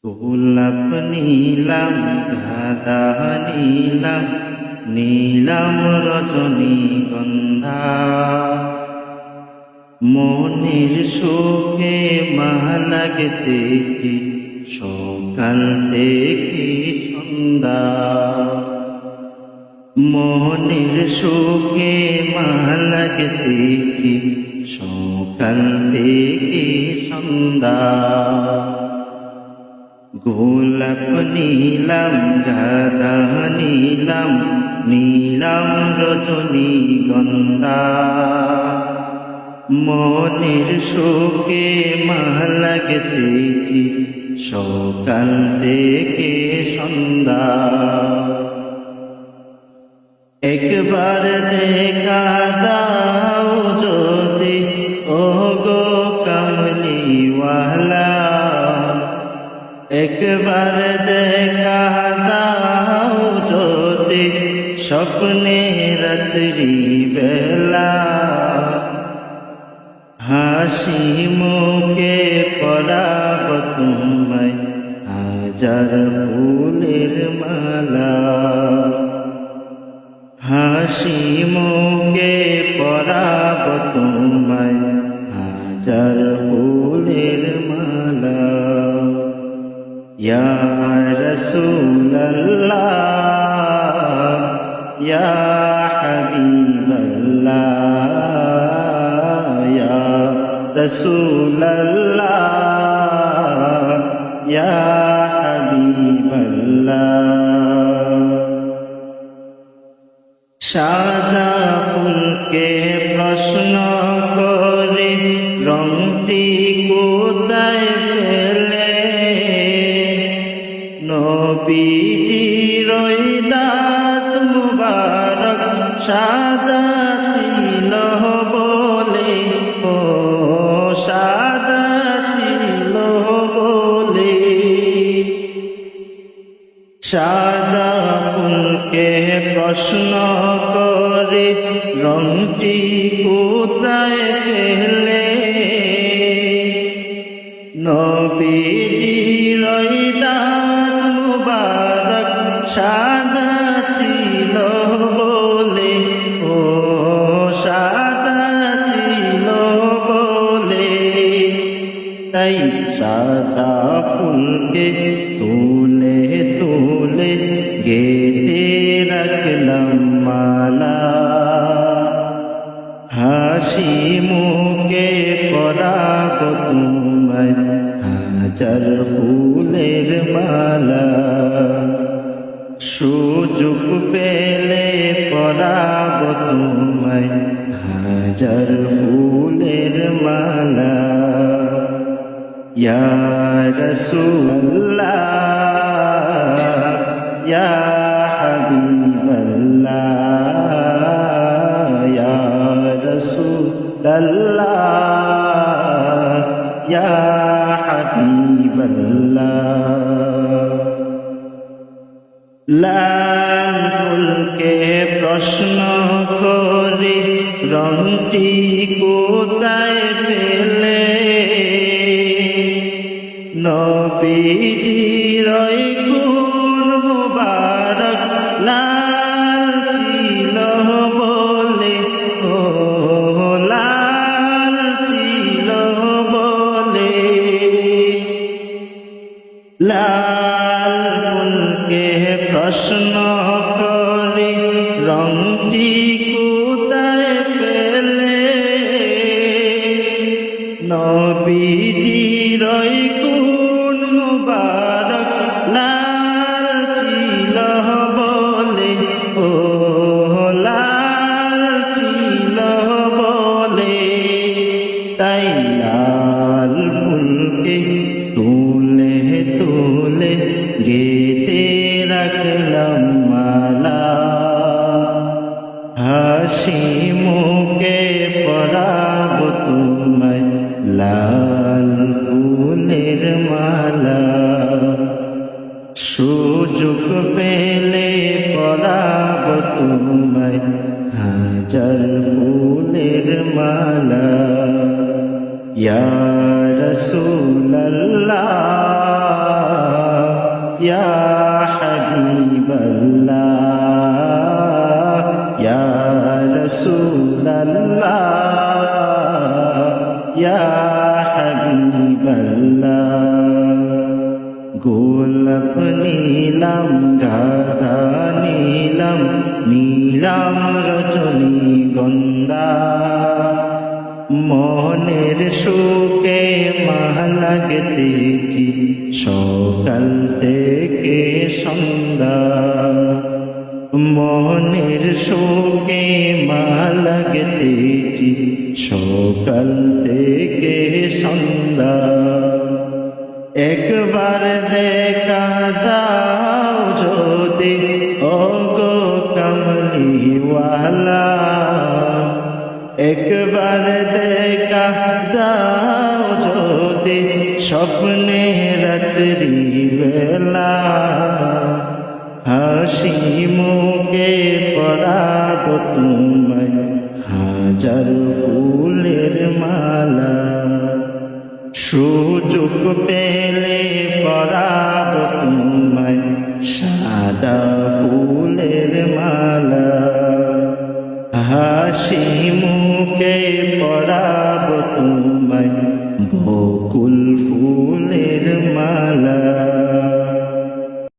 গোলাপ নীলাম গাঁদা নীলাম নীলাম রজনীগন্ধা মনের শোকে মালা গেঁথেছি সকাল থেকে সন্ধ্যা। মনের শোকে মালা গেঁথেছি সকাল থেকে সন্ধ্যা। গোলাপ নীলাম গাঁদা নীলাম নীলাম রজনীগন্ধা মনের শোকে মালা গেঁথেছি সকাল থেকে সন্ধ্যা। একবার দেখা দাও যদি ওগো কামলিওয়ালা, একবার দেখা দাও যদি স্বপ্নে রাত্রি বেলা। হাসি মুখে পরাব তোমায় হাজার ফুলের মালা। হাসি মুখে পরাব তোমায় হাজার ফুলের মালা। ইয়া রাসূলাল্লাহ ইয়া হাবিবাল্লাহ ইয়া রাসূলাল্লাহ ইয়া হাবিবাল্লাহ। সাদা ফুলকে প্রশ্ন করে রংটি কোথায় পেলে? নবীজির ওই দাঁত মুবারক সাদা ছিল বলে, ও সাদা ছিল বলে। সাদা ফুলকে প্রশ্ন করে রংটি কোথায় পেলে? নবীজির ওই দাঁত মুবারক সাদা ছিল বলে, ও সাদা ছিল বলে। তাই সাদা ফুলকে তুলে তুলে গেঁথে রাখলাম মালা। হাসি মুখে পরাব তোমায় হাজার ফুলের মালা। সুযোগ পেলে পরাব তোমায় হাজার ফুলের মালা। ইয়া রাসূলাল্লাহ ইয়া হাবিবাল্লাহ ইয়া রাসূলাল্লাহ ইয়া হাবিবাল্লাহ। লাল ফুলকে প্রশ্ন করে রংটি কোথায় পেলে? নবীজির ওই খুন মুবারক লাল ছিল বলে, ও লাল ছিল বলে। লাল ফুলকে প্রশ্ন করে রংটি কোথায় পেলে? নবীজির ওই খুন মুবারক লাল ছিল বলে, ও লাল ছিল বলে। তাই লাল ফুলকে তুলে তুলে গেঁথে রাখলাম মালা। হাসি মুখে পরাব তোমায় লাল ফুলের মালা। সুযোগ পেলে পরাব তোমায় হাজার ফুলের মালা। ইয়া রাসূলাল্লাহ ইয়া হাবিবাল্লাহ ইয়া রাসূলাল্লাহ ইয়া হাবিবাল্লাহ গোলাপ নীলাম গাধা নীলাম নীলাম রজনীগন্ধা মনের সুখে মালা গেতেছি সকাল থেকে সন্ধ্যা মনের সুখে মালা গেতেছি সকাল থেকে সন্ধ্যা একবার দেখা দাও যদি ওগো কমলিওয়ালা একবার দেখা দাও যদি স্বপ্নে রাত্রি বেলা হাসি মুখে পরাব তোমায় হাজার ফুলের মালা সুযোগ পেলে পরাব তোমায় সাদা ফুলের মালা হাসি